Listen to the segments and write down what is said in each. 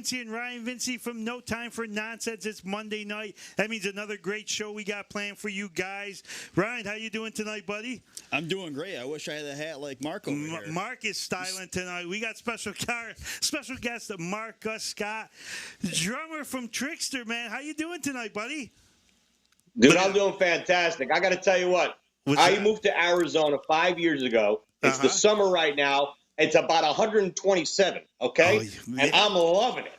Vinci and Ryan Vinci from No Time for Nonsense. It's Monday night. That means another great show we got planned for you guys. Ryan, how you doing tonight, buddy? I'm doing great. I wish I had a hat like Mark over here. Mark is styling tonight. We got special guest Mark Scott, drummer from Trixter, man. How you doing tonight, buddy? Dude, I'm doing fantastic. I got to tell you what. I moved to Arizona 5 years ago. It's the summer right now. It's about 127, okay? And I'm loving it.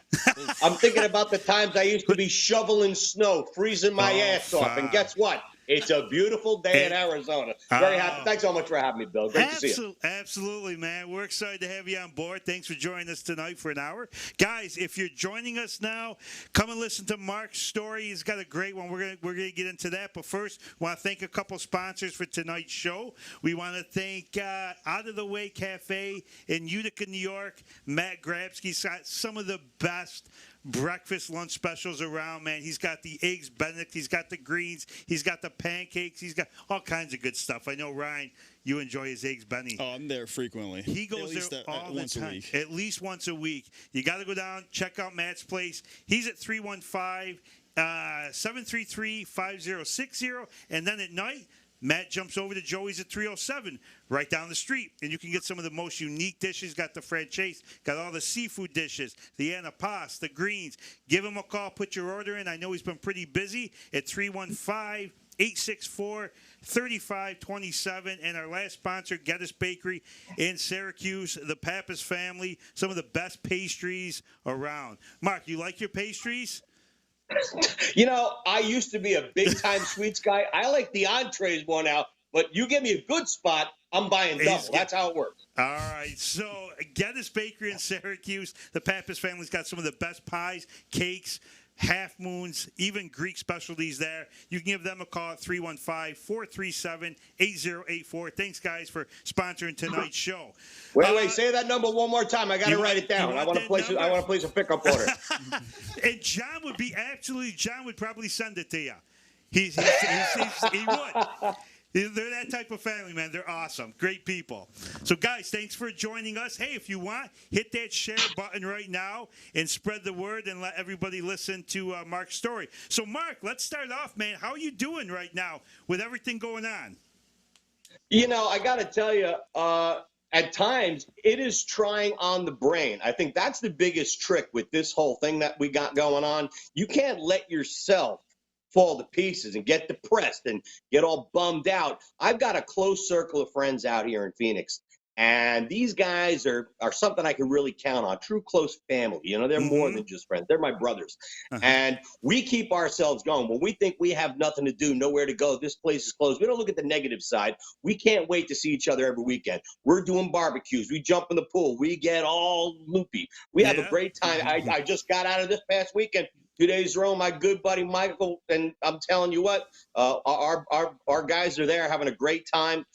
I'm thinking about the times I used to be shoveling snow, freezing my ass off. And guess what? It's a beautiful day in Arizona. Very happy. Thanks so much for having me, Bill. Great to see you. Absolutely, man. We're excited to have you on board. Thanks for joining us tonight for an hour. Guys, if you're joining us now, come and listen to Mark's story. He's got a great one. We're gonna get into that. But first, I want to thank a couple sponsors for tonight's show. We want to thank Out of the Way Cafe in Utica, New York. Matt Grabsky's got some of the best breakfast lunch specials around, man. He's got the eggs Benedict, he's got the greens, he's got the pancakes, he's got all kinds of good stuff. I know, Ryan, you enjoy his eggs Benny. Oh, I'm there frequently. He goes there all the time. At least once a week. You got to go down, check out Matt's place. He's at 315-733-5060, and then at night Matt jumps over to Joey's at 307, right down the street. And you can get some of the most unique dishes. Got the franchise, got all the seafood dishes, the antipas, the greens. Give him a call, put your order in. I know he's been pretty busy at 315-864-3527. And our last sponsor, Geddes Bakery in Syracuse, the Pappas family, some of the best pastries around. Mark, you like your pastries? You know, I used to be a big-time sweets guy. I like the entrees more now, but you give me a good spot, I'm buying double. That's how it works. All right, so Geddes Bakery in Syracuse, the Pappas family's got some of the best pies, cakes, half moons, even Greek specialties there. You can give them a call at 315-437-8084. Thanks, guys, for sponsoring tonight's show. Wait, say that number one more time. I got to write it down. I want to place a pickup order. And John would probably send it to you. He would. They're that type of family, man. They're awesome. Great people. So, guys, thanks for joining us. Hey, if you want, hit that share button right now and spread the word and let everybody listen to Mark's story. So, Mark, let's start off, man. How are you doing right now with everything going on? You know, I got to tell you, at times, it is trying on the brain. I think that's the biggest trick with this whole thing that we got going on. You can't let yourself fall to pieces and get depressed and get all bummed out. I've got a close circle of friends out here in Phoenix, and these guys are something I can really count on. True close family. You know, they're more than just friends. They're my brothers. And we keep ourselves going. When we think we have nothing to do, nowhere to go, this place is closed, we don't look at the negative side. We can't wait to see each other every weekend. We're doing barbecues. We jump in the pool. We get all loopy. We have a great time. I just got out of this past weekend. 2 days ago, my good buddy Michael, and I'm telling you what, our guys are there having a great time.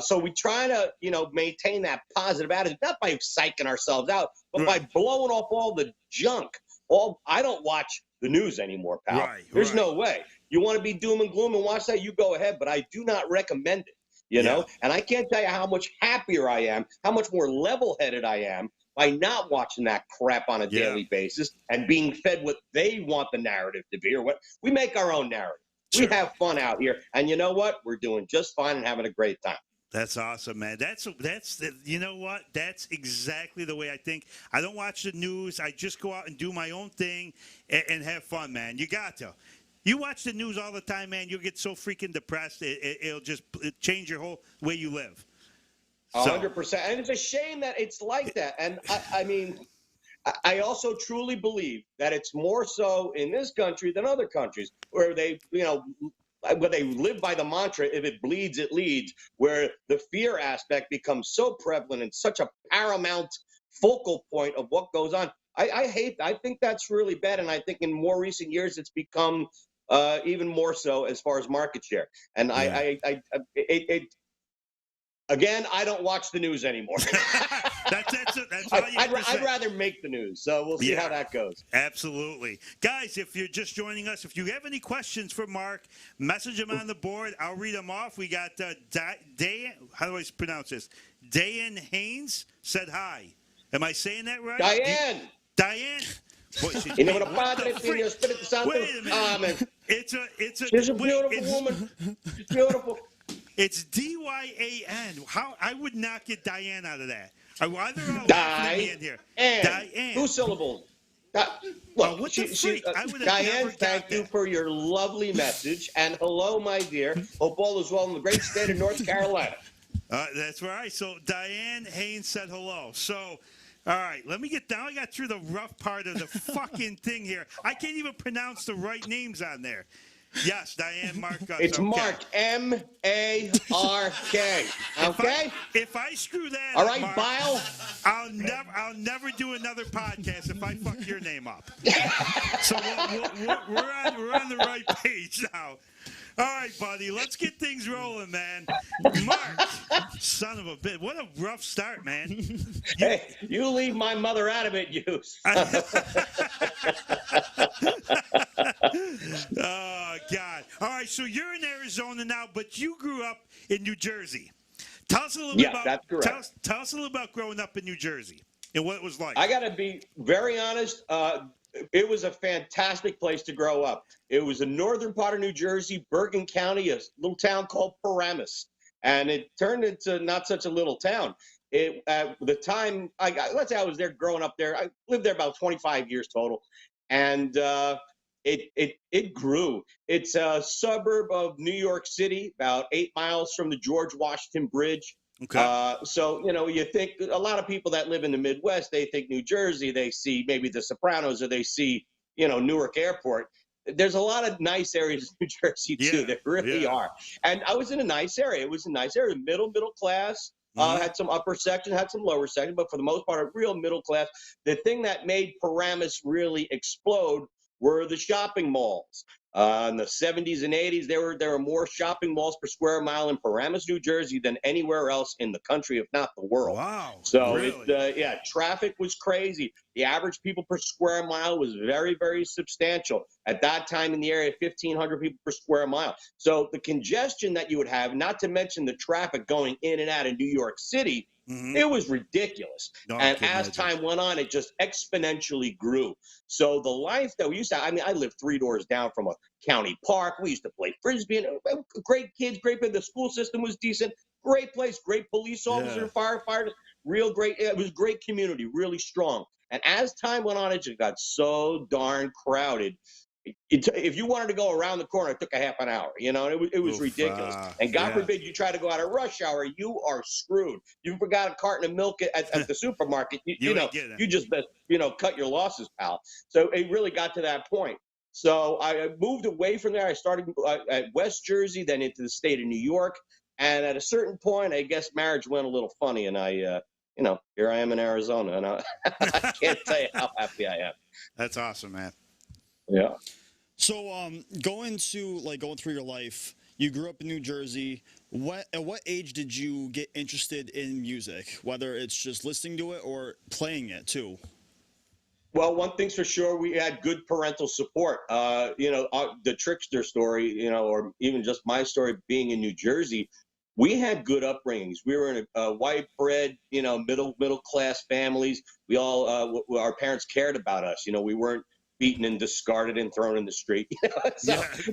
So we try to, maintain that positive attitude, not by psyching ourselves out, but by blowing off all the junk. I don't watch the news anymore, pal. There's no way. You want to be doom and gloom and watch that, you go ahead, but I do not recommend it, you know? And I can't tell you how much happier I am, how much more level-headed I am by not watching that crap on a daily basis and being fed what they want the narrative to be, or what we make our own narrative. We have fun out here, and you know what? We're doing just fine and having a great time. That's awesome, man. That's you know what? That's exactly the way I think. I don't watch the news. I just go out and do my own thing and have fun, man. You got to. You watch the news all the time, man. You'll get so freaking depressed. It'll just change your whole way you live. 100%. And it's a shame that it's like that. And I mean, I also truly believe that it's more so in this country than other countries where they, where they live by the mantra, if it bleeds, it leads, where the fear aspect becomes so prevalent and such a paramount focal point of what goes on. I think that's really bad. And I think in more recent years, it's become even more so as far as market share. And Again, I don't watch the news anymore. I'd rather make the news, so we'll see how that goes. Absolutely. Guys, if you're just joining us, if you have any questions for Mark, message them on the board. I'll read them off. We got Dayan, how do I pronounce this? Dayan Haynes said hi. Am I saying that right? Diane. Boy, she- In name wait, of the what the Padre, and freak? the Espiritu Santo. Wait a minute. Amen. It's She's a wait, beautiful woman. She's beautiful. It's Dyan. How I would not get Diane out of that. Why they're all laughing at me in here? Diane. 2 syllables. Look, what the freak? I would have Diane, never got thank you that. for your lovely message. And hello, my dear. Hope all is well in the great state of North Carolina. That's right. So Diane Haynes said hello. So, all right, let me get down. I got through the rough part of the fucking thing here. I can't even pronounce the right names on there. Yes, Diane Mark. It's okay. Mark, M-A-R-K. Okay? If I screw that All up, right, Mark, Bile? I'll never do another podcast if I fuck your name up. So we're on the right page now. All right, buddy, let's get things rolling, man. Mark, son of a bitch, what a rough start, man. Hey, you leave my mother out of it, you. Oh, God. All right, so you're in Arizona now, but you grew up in New Jersey. Tell us a little bit about that's correct. Tell us a little about growing up in New Jersey and what it was like. I got to be very honest. It was a fantastic place to grow up. It was the northern part of New Jersey, Bergen County, a little town called Paramus. And it turned into not such a little town. At the time, let's say I was there growing up there. I lived there about 25 years total. And it grew. It's a suburb of New York City, about 8 miles from the George Washington Bridge. Okay. So, you think a lot of people that live in the Midwest, they think New Jersey, they see maybe The Sopranos, or they see, Newark Airport. There's a lot of nice areas in New Jersey, too. There really are. And I was in a nice area. It was a nice area, middle class. Had some upper section, had some lower section, but for the most part, a real middle class. The thing that made Paramus really explode were the shopping malls. In the 70s and 80s, there were more shopping malls per square mile in Paramus, New Jersey than anywhere else in the country, if not the world. Wow. So, really? traffic was crazy. The average people per square mile was very, very substantial. At that time in the area, 1,500 people per square mile. So the congestion that you would have, not to mention the traffic going in and out of New York City, it was ridiculous. No, and as time went on, it just exponentially grew. So the life that we used to, I lived 3 doors down from a county park. We used to play Frisbee. And great kids, great. The school system was decent. Great place, great police officers, firefighters, real great. It was great community, really strong. And as time went on, it just got so darn crowded. If you wanted to go around the corner, it took a half an hour, and it was ridiculous. And God forbid you try to go out at rush hour, you are screwed. You forgot a carton of milk at the supermarket, you just best, cut your losses, pal. So it really got to that point. So I moved away from there. I started at West Jersey, then into the state of New York. And at a certain point, I guess marriage went a little funny, and I, here I am in Arizona, and I can't tell you how happy I am. That's awesome, man. Yeah. So, going through your life, you grew up in New Jersey. At what age did you get interested in music, whether it's just listening to it or playing it too? Well, one thing's for sure, we had good parental support. The Trixter story, or even just my story being in New Jersey, we had good upbringings. We were in a white bread, middle class families. We all, our parents cared about us. We weren't beaten and discarded and thrown in the street.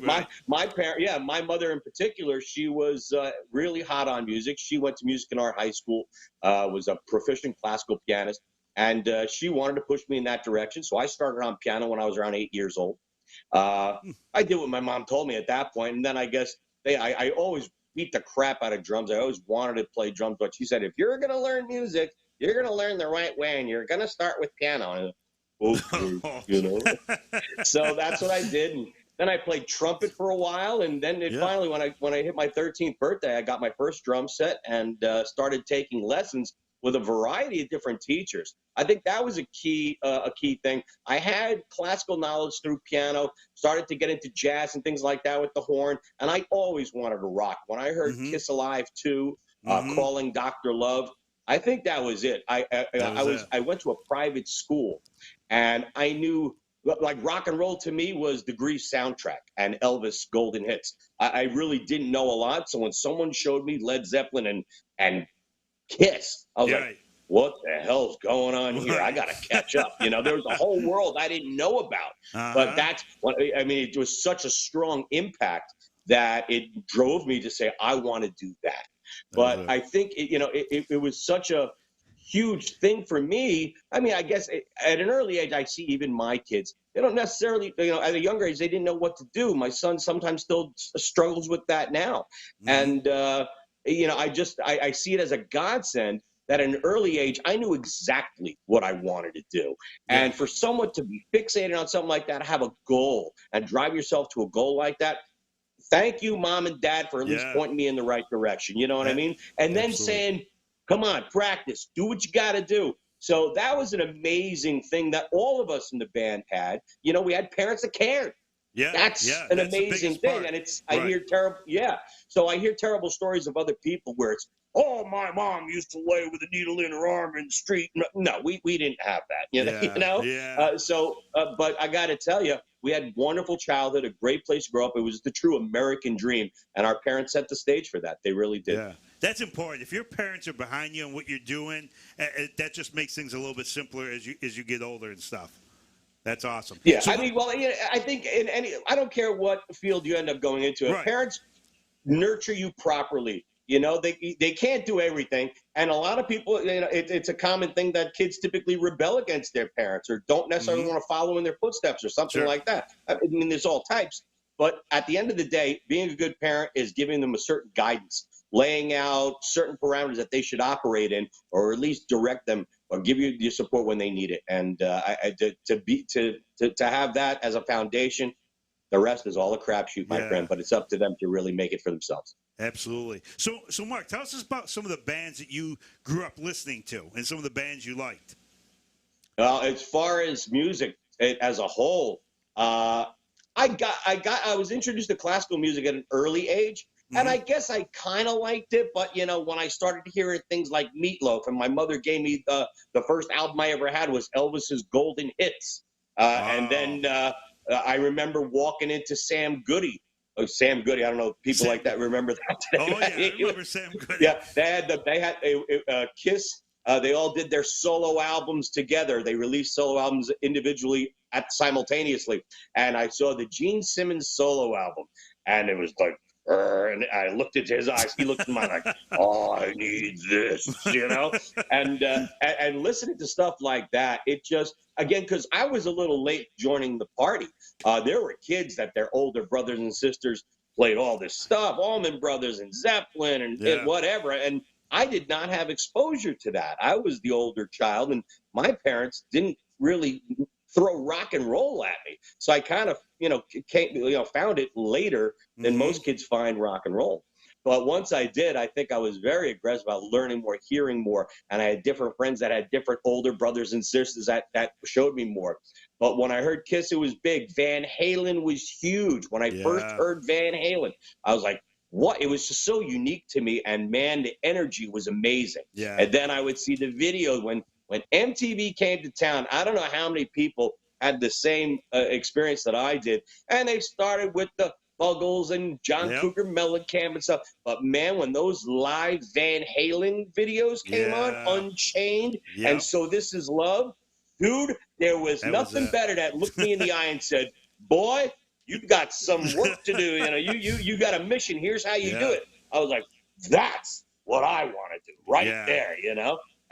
My mother in particular, she was really hot on music. She went to music in art high school, was a proficient classical pianist, and she wanted to push me in that direction. So I started on piano when I was around 8 years old. I did what my mom told me at that point, and then I guess I always beat the crap out of drums. I always wanted to play drums, but she said, if you're going to learn music, you're going to learn the right way, and you're going to start with piano. And So that's what I did. And then I played trumpet for a while. And then finally, when I hit my 13th birthday, I got my first drum set and started taking lessons with a variety of different teachers. I think that was a key thing. I had classical knowledge through piano, started to get into jazz and things like that with the horn. And I always wanted to rock. When I heard Kiss Alive 2, Calling Dr. Love, I think that was it. I went to a private school, and I knew, like, rock and roll to me was the Grease soundtrack and Elvis golden hits. I really didn't know a lot. So when someone showed me Led Zeppelin and Kiss, I was like, what the hell's going on here? I got to catch up. You know, there was a whole world I didn't know about. But that's what I mean. It was such a strong impact that it drove me to say, I want to do that. But I think, it was such a huge thing for me. I mean, I guess at an early age, I see even my kids, they don't necessarily, at a younger age, they didn't know what to do. My son sometimes still struggles with that now. And, I see it as a godsend that at an early age, I knew exactly what I wanted to do. Yeah. And for someone to be fixated on something like that, have a goal and drive yourself to a goal like that, thank you, mom and dad, for at least pointing me in the right direction. You know what I mean? And then saying, come on, practice, do what you got to do. So that was an amazing thing that all of us in the band had. You know, we had parents that cared. Yeah, that's an amazing thing. Part. And it's, I hear terrible, So I hear terrible stories of other people where it's, oh, my mom used to lay with a needle in her arm in the street. No, we didn't have that, but I got to tell you, we had wonderful childhood, a great place to grow up. It was the true American dream. And our parents set the stage for that. They really did. Yeah, that's important. If your parents are behind you and what you're doing, that just makes things a little bit simpler as you get older and stuff. That's awesome. Yeah, so, I mean, I think I don't care what field you end up going into. If parents nurture you properly, they can't do everything. And a lot of people, it's a common thing that kids typically rebel against their parents or don't necessarily want to follow in their footsteps or something like that. I mean, there's all types. But at the end of the day, being a good parent is giving them a certain guidance, laying out certain parameters that they should operate in, or at least direct them or give you your support when they need it. And to have that as a foundation, the rest is all a crapshoot, my friend. But it's up to them to really make it for themselves. Absolutely. So Mark, tell us about some of the bands that you grew up listening to and some of the bands you liked. Well, as far as music as a whole, I was introduced to classical music at an early age. And I guess I kind of liked it, but when I started hearing things like Meatloaf, and my mother gave me the first album I ever had was Elvis's Golden Hits, and then I remember walking into Sam Goody. Oh, Sam Goody, I don't know if people like that remember that today. Oh yeah, I remember Sam Goody. Yeah, they had Kiss. They all did their solo albums together. They released solo albums individually simultaneously, and I saw the Gene Simmons solo album, and it was like. And I looked into his eyes. He looked in mine like, "Oh, I need this," and listening to stuff like that, it just because I was a little late joining the party. There were kids that their older brothers and sisters played all this stuff, Allman Brothers and Zeppelin and whatever, and I did not have exposure to that. I was the older child, and my parents didn't really throw rock and roll at me. So I kind of, found it later than most kids find rock and roll. But once I did, I think I was very aggressive about learning more, hearing more. And I had different friends that had different older brothers and sisters that showed me more. But when I heard Kiss, it was big. Van Halen was huge. When I first heard Van Halen, I was like, what? It was just so unique to me. And man, the energy was amazing. Yeah. And then I would see the video when MTV came to town. I don't know how many people had the same experience that I did. And they started with the Buggles and John Cougar Mellencamp and stuff. But, man, when those live Van Halen videos came on, Unchained, and So This Is Love, dude, there was nothing better that looked me in the eye and said, boy, you've got some work to do. You got a mission. Here's how you do it. I was like, that's what I want to do there,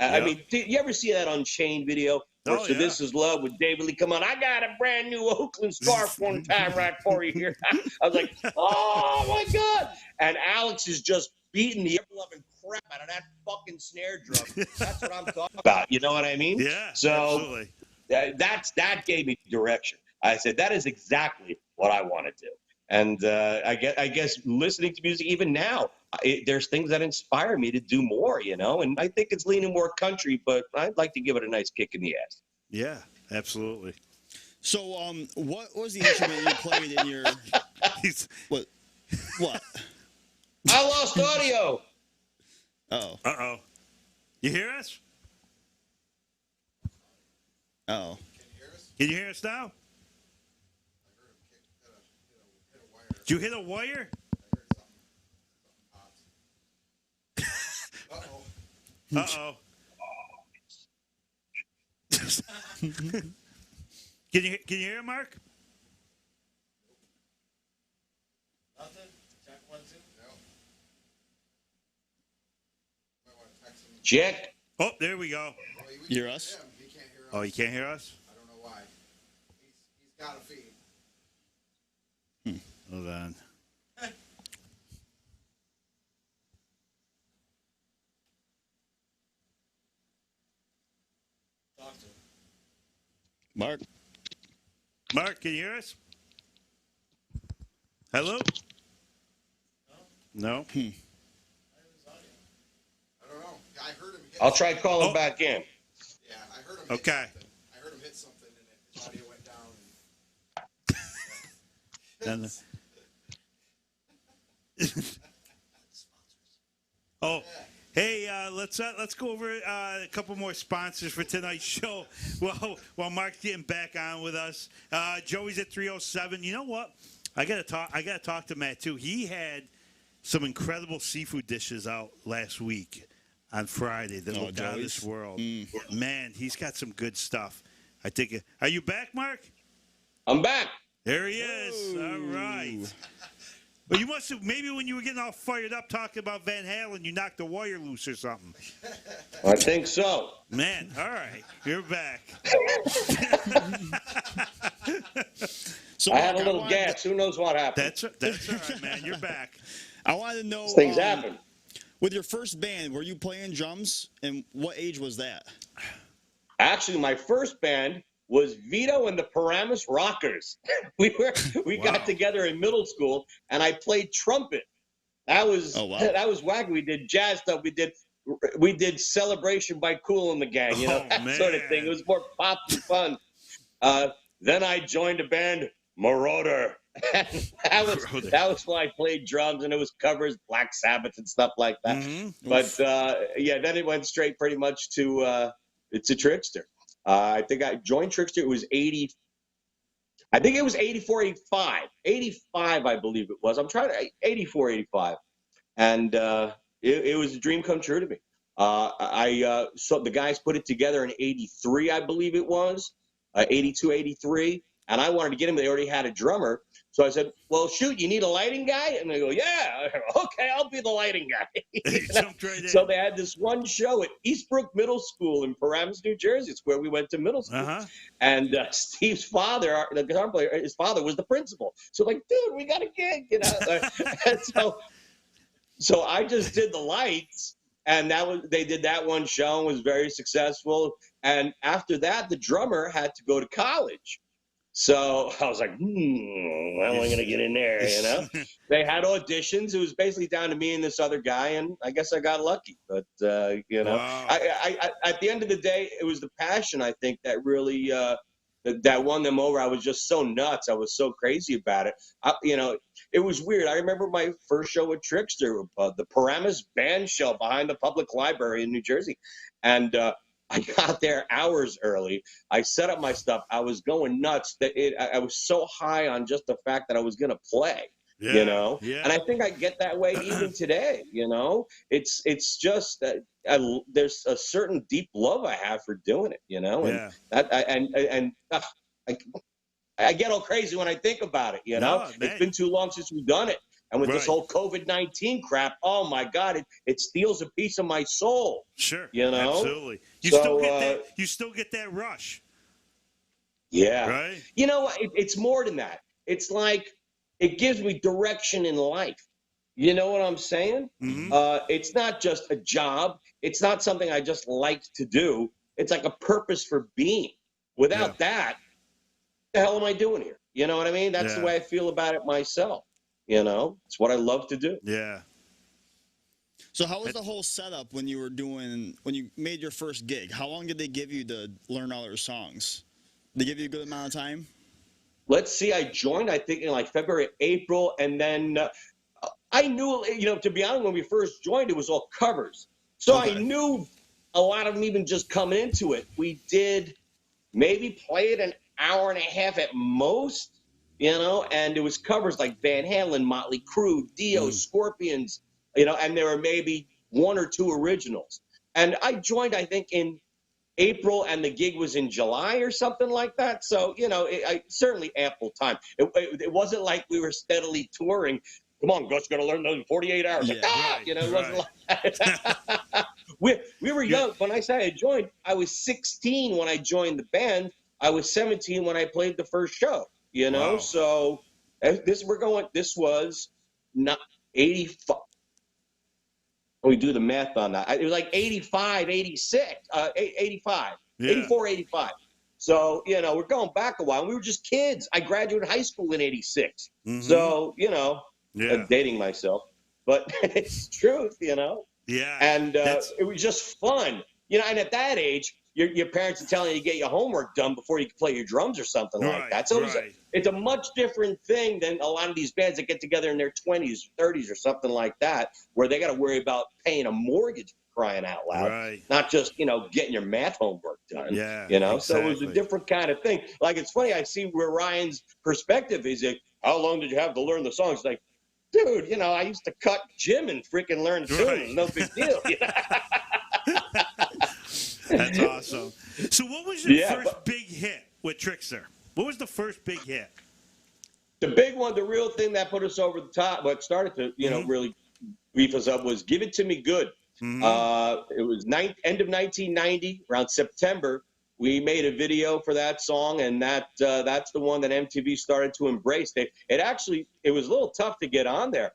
I mean, did you ever see that Unchained video? So This Is Love with David Lee. Come on, I got a brand new Oakland scarf one time right for you here. I was like, oh my God. And Alex is just beating the ever-loving crap out of that fucking snare drum. That's what I'm talking about. You know what I mean? Yeah, so absolutely. That gave me direction. I said, that is exactly what I want to do. And I guess listening to music even now, there's things that inspire me to do more, and I think it's leaning more country, but I'd like to give it a nice kick in the ass. Yeah, absolutely. So, what was the instrument you played in your? What? I lost audio. Uh-oh. You hear us? Oh. Can you hear us now? Did you hit a wire? Uh-oh. Can you hear Mark? Nothing? Check 1, 2? No. Might want to text him. Check. Oh, there we go. Well, we Hear can us? him. He can't hear us. Oh, you can't hear us? I don't know why. He's got a feed. Hold on. Talk to him. Mark. Mark, can you hear us? Hello? No? I don't know. I heard him hit I'll try calling Oh. back in. Yeah, I heard him hit Okay. something. I heard him hit something and his audio went down. Then- Oh, hey, let's go over a couple more sponsors for tonight's show. While Mark's getting back on with us, Joey's at 307. You know what? I gotta talk to Matt too. He had some incredible seafood dishes out last week on Friday that looked out of this Joey's? world. Man, he's got some good stuff. I think. Are you back, Mark? I'm back. There he is. All right. Well, you must have, maybe when you were getting all fired up talking about Van Halen, you knocked the wire loose or something. I think so. Man, all right. You're back. So I had a Mark, little wanted- gas. Who knows what happened? That's all right, man. You're back. I wanted to know. Things happen. With your first band, were you playing drums, and what age was that? Actually, my first band was Vito and the Paramus Rockers. We Wow. got together in middle school, and I played trumpet. That was Oh, wow. that was wacky. We did jazz stuff. We did Celebration by Kool and the Gang, you know, Oh, that sort of thing. man. It was more pop and fun. Then I joined a band, Marauder. that was when I played drums, and it was covers, Black Sabbath and stuff like that. Mhm. But then it went straight pretty much to Trixter. I think I joined Trixter. It was 80. I think it was 84, 85. 85, I believe it was. 84, 85. And it was a dream come true to me. So the guys put it together in 83, I believe it was, 82, 83. And I wanted to get him. They already had a drummer. So I said, well, shoot, you need a lighting guy? And they go, yeah, okay, I'll be the lighting guy. You jumped right in. So they had this one show at Eastbrook Middle School in Paramus, New Jersey. It's where we went to middle school. Uh-huh. And Steve's father, the guitar player, his father was the principal. So like, dude, we got a gig, you know. And so I just did the lights, and they did that one show and was very successful. And after that, the drummer had to go to college. So I was like, how am I going to get in there, you know? They had auditions. It was basically down to me and this other guy, and I guess I got lucky. But, you know, Wow. I at the end of the day, it was the passion, I think, that really that won them over. I was just so nuts. I was so crazy about it. You know, it was weird. I remember my first show with Trixter, the Paramus Band Show behind the public library in New Jersey. And I got there hours early. I set up my stuff. I was going nuts. I was so high on just the fact that I was going to play, Yeah, you know? yeah. And I think I get that way even today, you know? It's just that there's a certain deep love I have for doing it, you know? And Yeah. I get all crazy when I think about it, you know? No, man. It's been too long since we've done it. And with this Right. whole COVID-19 crap, oh my God, it steals a piece of my soul. Sure. You know? Absolutely. You So, still get that. You still get that rush, Yeah. right? You know, it's more than that. It's like it gives me direction in life. You know what I'm saying? Mhm. It's not just a job. It's not something I just like to do. It's like a purpose for being. Without that, what the hell am I doing here? You know what I mean? That's the Yeah. way I feel about it myself. You know, it's what I love to do. Yeah. So how was the whole setup when you made your first gig? How long did they give you to learn all their songs? Did they give you a good amount of time? Let's see, I joined, I think, in like February, April, and then I knew, you know, to be honest, when we first joined, it was all covers. So Okay. I knew a lot of them even just coming into it. We did maybe play it an hour and a half at most, you know, and it was covers like Van Halen, Motley Crue, Dio, Scorpions, you know, and there were maybe one or two originals. And I joined, I think, in April, and the gig was in July or something like that. So, certainly ample time. It wasn't like we were steadily touring. Come on, Gus, got to learn those in 48 hours. Yeah. Right, It wasn't like that. we were young. When I say I joined, I was 16 when I joined the band. I was 17 when I played the first show, Wow. So this was not 85. We do the math on that. It was like 85, 86, 85, Yeah. 84, 85. So, we're going back a while. We were just kids. I graduated high school in 86. Mhm. So, Yeah. I'm dating myself, but it's truth, Yeah. And it was just fun. And at that age, your parents are telling you to get your homework done before you can play your drums or something like that. So it's a much different thing than a lot of these bands that get together in their 20s, 30s or something like that, where they got to worry about paying a mortgage, crying out loud, Right. not just, getting your math homework done. Yeah, So it was a exactly. different kind of thing. Like, it's funny, I see where Ryan's perspective is. Like, how long did you have to learn the songs? Like, dude, I used to cut Jim and freaking learn tunes. Right. No big deal. That's awesome. So what was your first big hit with Trixter? What was the first big hit? The big one, the real thing that put us over the top, what started to, really beef us up was Give It To Me Good. It was end of 1990, around September. We made a video for that song, and that's the one that MTV started to embrace. It was a little tough to get on there.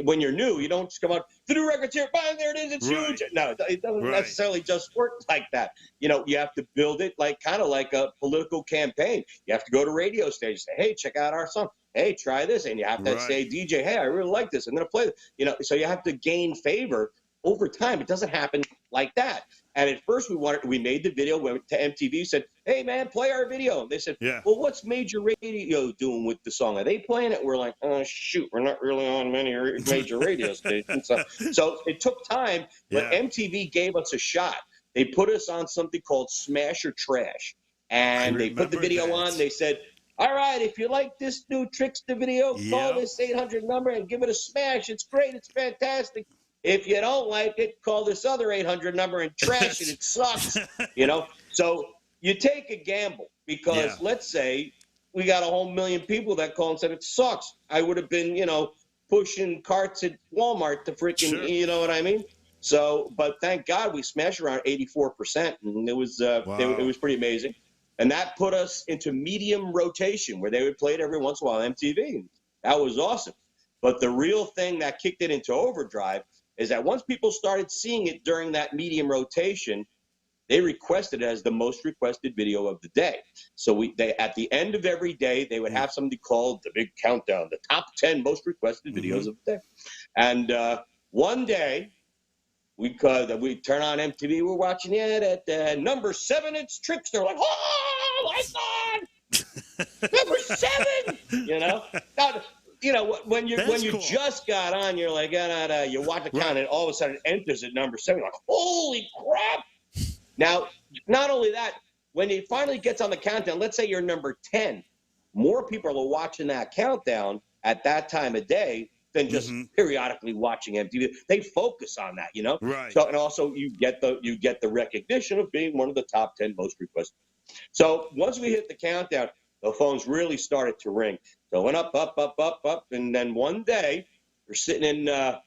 When you're new, you don't just come out, the new record's here, bang, there it is, it's huge. No, it doesn't necessarily just work like that. You have to build it kind of like a political campaign. You have to go to radio stations, say, hey, check out our song. Hey, try this. And you have to say, DJ, hey, I really like this. I'm going to play this. So you have to gain favor over time. It doesn't happen like that. And at first we made the video, went to MTV, said, hey, man, play our video. They said, well, what's Major Radio doing with the song? Are they playing it? We're like, oh, shoot, we're not really on many major radio stations. So it took time, but MTV gave us a shot. They put us on something called Smash or Trash. And they put the video on. They said, all right, if you like this new Trixter video, call this 800 number and give it a smash. It's great. It's fantastic. If you don't like it, call this other 800 number and trash it. It sucks, So you take a gamble because let's say we got a whole million people that call and said it sucks. I would have been, pushing carts at Walmart to freaking, you know what I mean? So, but thank God we smashed around 84%, and it was it was pretty amazing. And that put us into medium rotation where they would play it every once in a while on MTV. That was awesome. But the real thing that kicked it into overdrive is that once people started seeing it during that medium rotation, they requested it as the most requested video of the day. So they at the end of every day, they would have something called the big countdown, the top 10 most requested videos of the day. And one day, we turn on MTV, we're watching it at number 7, it's Trixter. Like, oh my God, number 7, Now, when you just got on, you're like, you watch the count, and all of a sudden it enters at number 7. You're like, holy crap! Now, not only that, when it finally gets on the countdown, let's say you're number 10, more people are watching that countdown at that time of day than just periodically watching MTV. They focus on that, Right. So, and also you get the recognition of being one of the top 10 most requested. So once we hit the countdown, the phones really started to ring. So it went up, up, up, up, up, and then one day we're sitting in a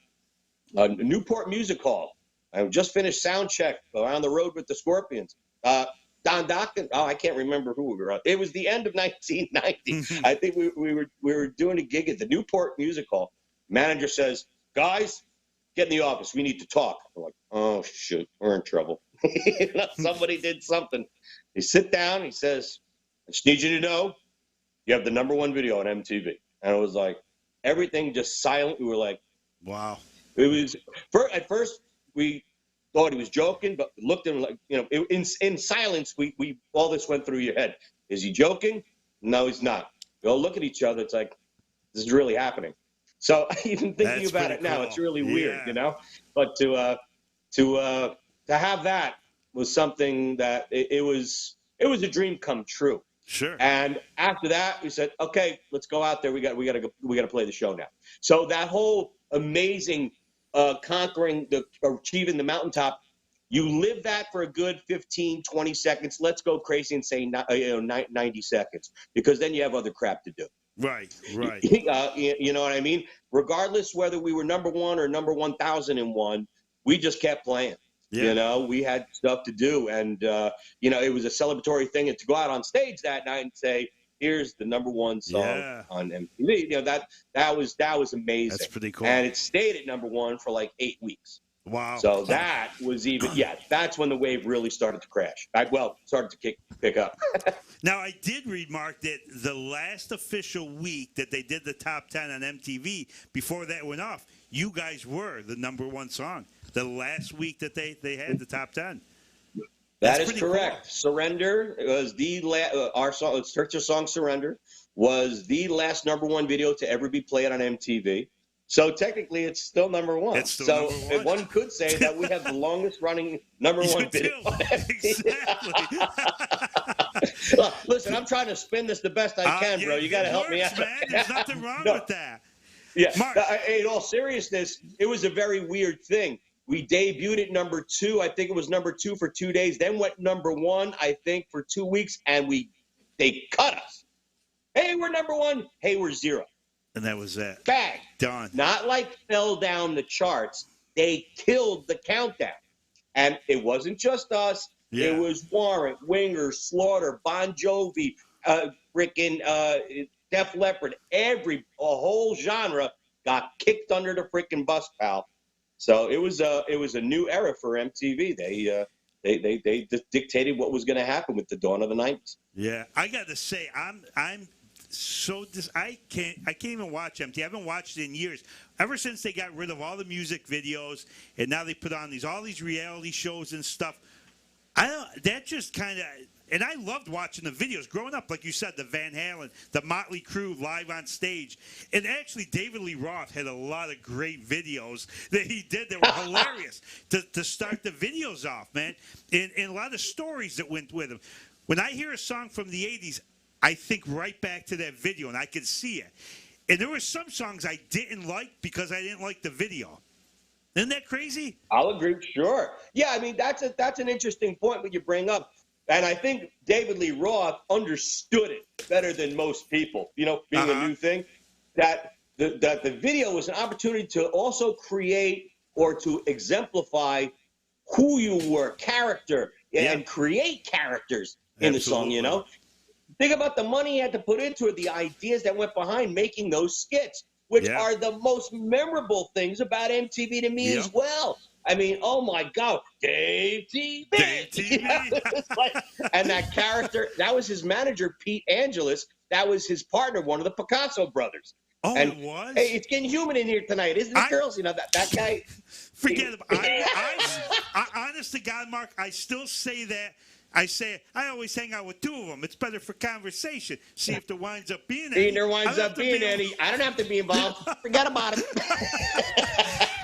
Newport Music Hall. I just finished sound check around the road with the Scorpions. Don Dokken, I can't remember who we were on. It was the end of 1990. I think we were doing a gig at the Newport Music Hall. Manager says, guys, get in the office. We need to talk. We're like, oh, shoot, we're in trouble. Somebody did something. He sit down. He says, I just need you to know you have the number 1 video on MTV. And it was like everything just silent. We were like, wow. It was at first we thought he was joking, but looked at him like, in silence, we all this went through your head. Is he joking? No, he's not. We all look at each other. It's like, this is really happening. So even thinking about it now, it's really weird, But to have that was something that it was a dream come true. Sure. And after that, we said, okay, let's go out there. We got to play the show now. So that whole amazing achieving the mountaintop You live that for a good 15, 20 seconds. Let's go crazy and say 90 seconds, because then you have other crap to do. Right. You know what I mean? Regardless whether we were number one or number 1,001, we just kept playing. Yeah. You know, we had stuff to do. And, you know, it was a celebratory thing. And to go out on stage that night and say, here's the number one song on MTV, you know, that was amazing. That's pretty cool. And it stayed at number one for like 8 weeks. Wow. So that was that's when the wave really started to crash. Started to pick up. Now, I did read, Mark, that the last official week that they did the top 10 on MTV, before that went off, you guys were the number one song. The last week that they had the top 10. That is correct. Cool. Surrender was our song, Trixter's song Surrender, was the last number one video to ever be played on MTV. So technically, it's still number one. It's still number one. One could say that we have the longest running number one video. Exactly. Listen, I'm trying to spin this the best I can, bro. You got to help me out. Man. There's nothing wrong with that. Yeah. Mark. In all seriousness, it was a very weird thing. We debuted at number 2. I think it was number 2 for 2 days. Then went number 1, I think, for 2 weeks, and they cut us. Hey, we're number 1. Hey, we're 0. And that was that. Bang. Done. Not like fell down the charts. They killed the countdown. And it wasn't just us. Yeah. It was Warrant, Winger, Slaughter, Bon Jovi, Def Leppard. A whole genre got kicked under the freaking bus, pal. So it was a new era for MTV. They just dictated what was going to happen with the dawn of the 90s. Yeah, I got to say, I'm so I can't even watch MTV. I haven't watched it in years. Ever since they got rid of all the music videos and now they put on all these reality shows and stuff. That just kind of. And I loved watching the videos growing up, like you said, the Van Halen, the Motley Crue live on stage. And actually, David Lee Roth had a lot of great videos that he did that were hilarious to start the videos off, man. And a lot of stories that went with them. When I hear a song from the 80s, I think right back to that video, and I could see it. And there were some songs I didn't like because I didn't like the video. Isn't that crazy? I'll agree. Sure. Yeah, I mean, that's an interesting point that you bring up. And I think David Lee Roth understood it better than most people, you know, being a new thing, that the video was an opportunity to also create or to exemplify who you were, character, and create characters in the song, you know. Think about the money he had to put into it, the ideas that went behind making those skits, which are the most memorable things about MTV to me as well. I mean, oh my God, Dave TV. Dave TV. You know, and that character, that was his manager, Pete Angelus. That was his partner, one of the Picasso brothers. Oh, and, it was? Hey, it's getting human in here tonight, isn't it, girls? You know, that guy. Forget about it. I honest to God, Mark, I still say that. I always hang out with 2 of them. It's better for conversation. See if there winds up being any. There winds up being any. I don't have to be involved. Forget about it.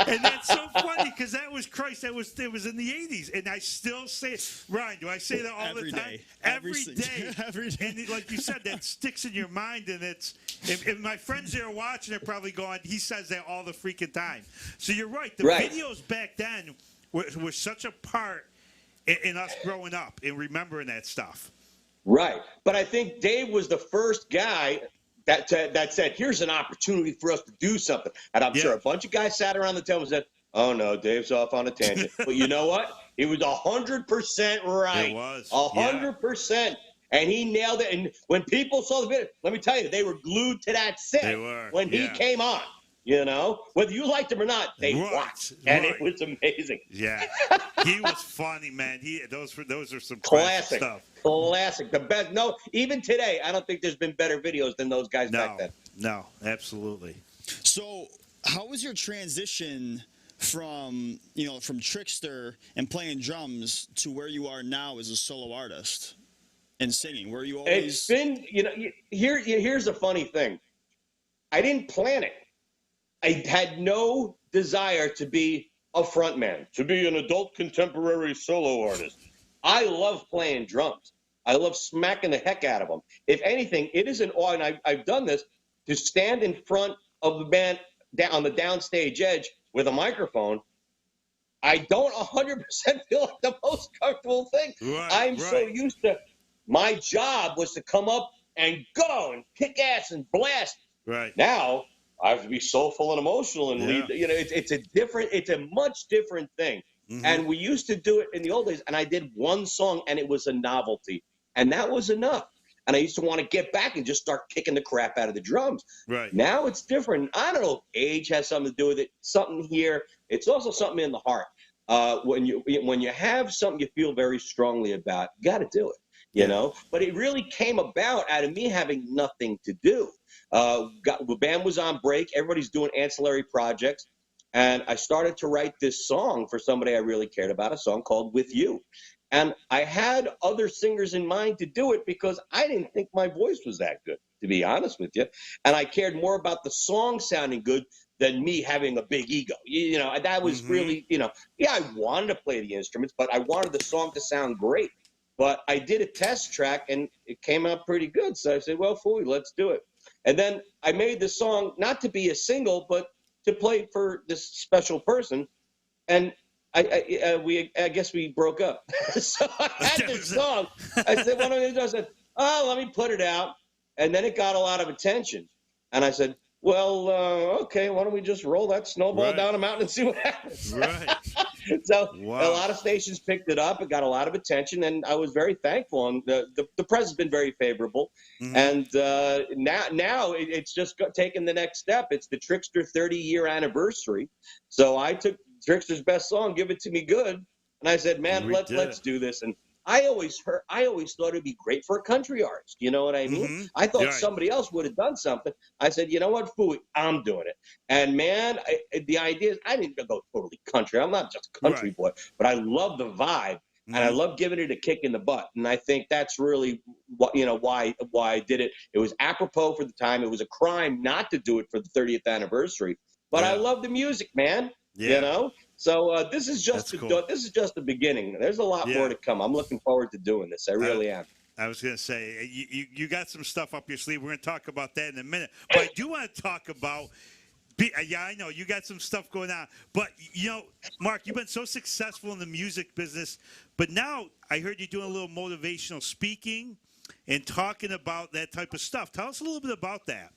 And that's so funny because that was Christ. It was in the 80s. And I still say it. Ryan, do I say that all the time? Every day. Every day. And like you said, that sticks in your mind. And it's if my friends there watching, they're probably going, he says that all the freaking time. So you're right. The videos back then were such a part in us growing up and remembering that stuff. Right. But I think Dave was the first guy that said, here's an opportunity for us to do something. And I'm sure a bunch of guys sat around the table and said, oh, no, Dave's off on a tangent. But you know what? It was 100% right. It was. 100%. And he nailed it. And when people saw the video, let me tell you, they were glued to that set when he came on. You know, whether you liked him or not, they watched, and it was amazing. Yeah, he was funny, man. Those are some classic stuff. Classic, the best. No, even today, I don't think there's been better videos than those guys back then. No, absolutely. So, how was your transition from Trixter and playing drums to where you are now as a solo artist and singing? Were you always? It's been, here's the funny thing. I didn't plan it. I had no desire to be a frontman, to be an adult contemporary solo artist. I love playing drums. I love smacking the heck out of them. If anything, it is an awe, and I've done this, to stand in front of the band on the downstage edge with a microphone I don't 100% feel like the most comfortable thing. Right, I'm so right. used to, my job was to come up and go and kick ass and blast. Right. Now I have to be soulful and emotional and Yeah. lead. It's a much different thing. Mm-hmm. And we used to do it in the old days. And I did one song and it was a novelty. And that was enough. And I used to want to get back and just start kicking the crap out of the drums. Right. Now it's different. I don't know if age has something to do with it. Something here. It's also something in the heart. When you have something you feel very strongly about, you got to do it. You know. But it really came about out of me having nothing to do. The band was on break. Everybody's doing ancillary projects. And I started to write this song for somebody I really cared about, a song called With You. And I had other singers in mind to do it because I didn't think my voice was that good, to be honest with you. And I cared more about the song sounding good than me having a big ego. That was really, I wanted to play the instruments, but I wanted the song to sound great. But I did a test track and it came out pretty good. So I said, well, fooey, let's do it. And then I made the song not to be a single, but to play for this special person. And I guess we broke up. So I had this song. I said, what am I going to do? I said, oh, let me put it out. And then it got a lot of attention. And I said, well, okay, why don't we just roll that snowball down a mountain and see what happens? Right. So a lot of stations picked it up. It got a lot of attention, and I was very thankful. And the press has been very favorable. Mm-hmm. And now it's just taken the next step. It's the Trixter 30-year anniversary. So I took Trixter's best song, Give It To Me Good, and I said, man, let's do this. And I always thought it'd be great for a country artist. You know what I mean? Mm-hmm. I thought somebody else would have done something. I said, you know what, fooey, I'm doing it. And man, the idea is I didn't go totally country. I'm not just a country boy, but I love the vibe. Mm-hmm. And I love giving it a kick in the butt. And I think that's really why I did it. It was apropos for the time. It was a crime not to do it for the 30th anniversary. But I love the music, man. Yeah. You know? So this is just the beginning. There's a lot more to come. I'm looking forward to doing this. I really am. I was going to say, you got some stuff up your sleeve. We're going to talk about that in a minute. But I do want to talk about, I know, you got some stuff going on. But, Mark, you've been so successful in the music business. But now I heard you doing a little motivational speaking and talking about that type of stuff. Tell us a little bit about that.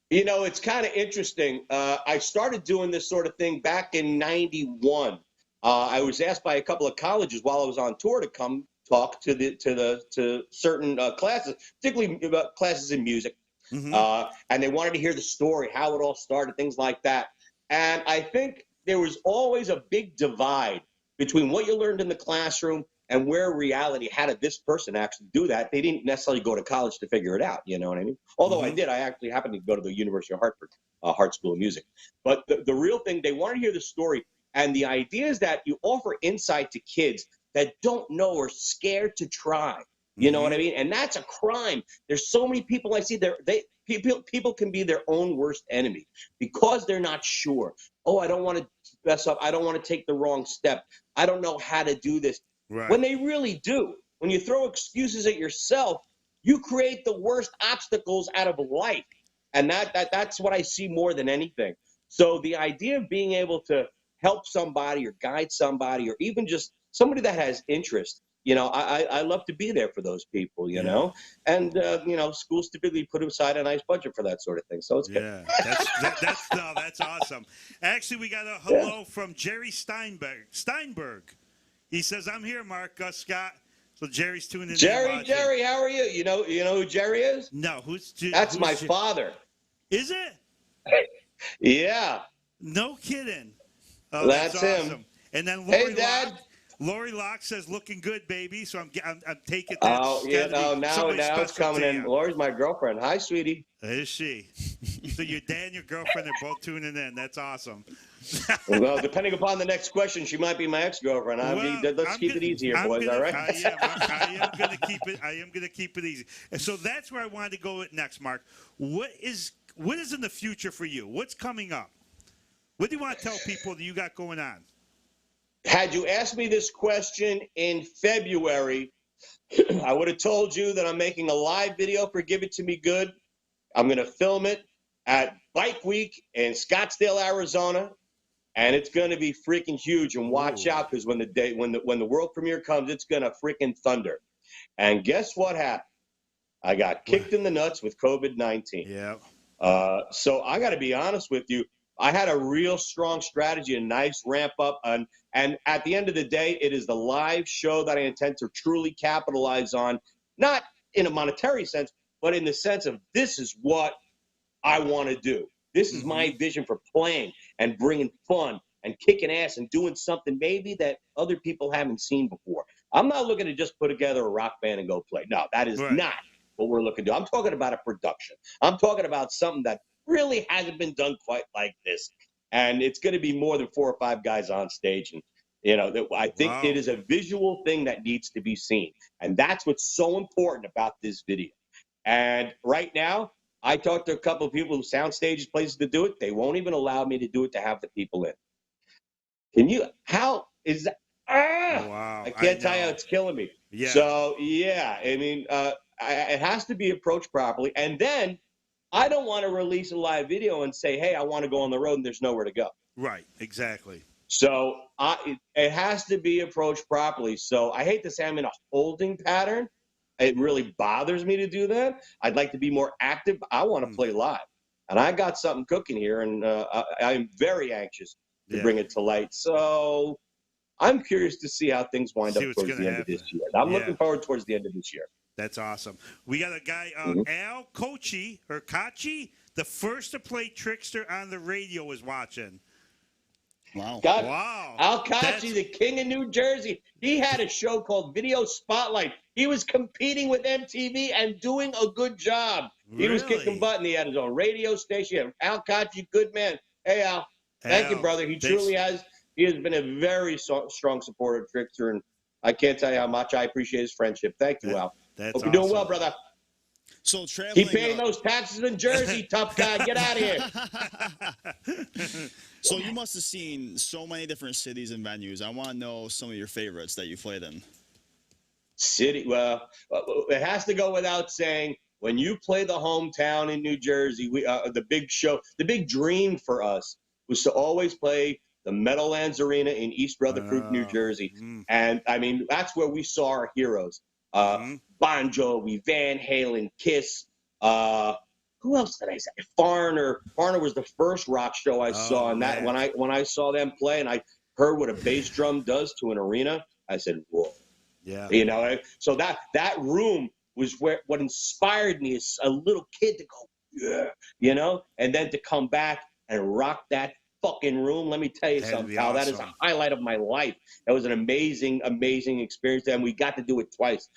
It's kind of interesting. I started doing this sort of thing back in '91. I was asked by a couple of colleges while I was on tour to come talk to certain classes, particularly classes in music. Mm-hmm. And they wanted to hear the story, how it all started, things like that. And I think there was always a big divide between what you learned in the classroom and where reality, how did this person actually do that? They didn't necessarily go to college to figure it out. You know what I mean? Although I did. I actually happened to go to the University of Hartford, Hart School of Music. But the real thing, they want to hear the story. And the idea is that you offer insight to kids that don't know or scared to try. You know what I mean? And that's a crime. There's so many people I see people can be their own worst enemy because they're not sure. Oh, I don't want to mess up. I don't want to take the wrong step. I don't know how to do this. Right. When they really do, when you throw excuses at yourself, you create the worst obstacles out of life. And that's what I see more than anything. So the idea of being able to help somebody or guide somebody or even just somebody that has interest, I love to be there for those people, you know. And, schools typically put aside a nice budget for that sort of thing. So it's good. Yeah, that's awesome. Actually, we got a hello from Jerry Steinberg. He says, I'm here, Mark, Scott. So Jerry's tuning in. Jerry, how are you? You know who Jerry is? No, That's my father. Is it? Yeah. No kidding. Oh, that's awesome. Him. And then Lori Locke says, looking good, baby. So I'm taking that. Oh, yeah, now it's coming in. Lori's my girlfriend. Hi, sweetie. Is she? So your dad and your girlfriend are both tuning in. That's awesome. Well, depending upon the next question, she might be my ex-girlfriend. Let's keep it easy here, boys. All right. I am going to keep it easy. And so that's where I wanted to go next, Mark. What is in the future for you? What's coming up? What do you want to tell people that you got going on? Had you asked me this question in February, I would have told you that I'm making a live video for Give It To Me Good. I'm going to film it at Bike Week in Scottsdale, Arizona. and it's going to be freaking huge. And watch Ooh. out, because when the world premiere comes, it's going to freaking thunder. And guess what happened? I got kicked in the nuts with COVID-19. Yeah. So I got to be honest with you. I had a real strong strategy, a nice ramp up, and at the end of the day, it is the live show that I intend to truly capitalize on, not in a monetary sense, but in the sense of this is what I want to do. This is my vision for playing and bringing fun and kicking ass and doing something maybe that other people haven't seen before. I'm not looking to just put together a rock band and go play. No, that is not what we're looking to do. I'm talking about a production. I'm talking about something that really hasn't been done quite like this. And it's going to be more than 4 or 5 guys on stage. And, I think it is a visual thing that needs to be seen. And that's what's so important about this video. And right now, I talked to a couple of people who sound stages, places to do it. They won't even allow me to do it to have the people in. How is that? Wow. I can't tell you, it's killing me. Yeah. So, yeah, I mean, it has to be approached properly. And then I don't want to release a live video and say, hey, I want to go on the road and there's nowhere to go. Right. Exactly. So it has to be approached properly. So I hate to say I'm in a holding pattern. It really bothers me to do that. I'd like to be more active. I want to play live. And I got something cooking here, and I'm very anxious to bring it to light. So I'm curious to see how things wind up towards the end of this year. I'm looking forward towards the end of this year. That's awesome. We got a guy, Al Kochi, or Kachi, the first to play Trixter on the radio, is watching. Wow. Wow. Al Kachi, the king of New Jersey. He had a show called Video Spotlight. He was competing with MTV and doing a good job. He was kicking butt, and he had his own radio station. Al Kachi, good man. Hey, Al. Thank you, brother. He truly has. He has been a very strong supporter of Trixter, and I can't tell you how much I appreciate his friendship. Thank you, Al. Hope you're doing well, brother. So traveling. Keep paying those taxes in Jersey, tough guy. Get out of here. So you must have seen so many different cities and venues. I want to know some of your favorites that you played in. Well, it has to go without saying, when you play the hometown in New Jersey, the big show, the big dream for us was to always play the Meadowlands Arena in East Rutherford, New Jersey. And, I mean, that's where we saw our heroes. Bon Jovi, Van Halen, Kiss. Who else did I say? Foreigner. Foreigner was the first rock show I saw. And that when I saw them play and I heard what a bass drum does to an arena, I said, whoa. Yeah. So that room was what inspired me as a little kid to go, yeah, and then to come back and rock that fucking room. Let me tell you something, pal. That is a highlight of my life. That was an amazing, amazing experience, and we got to do it twice.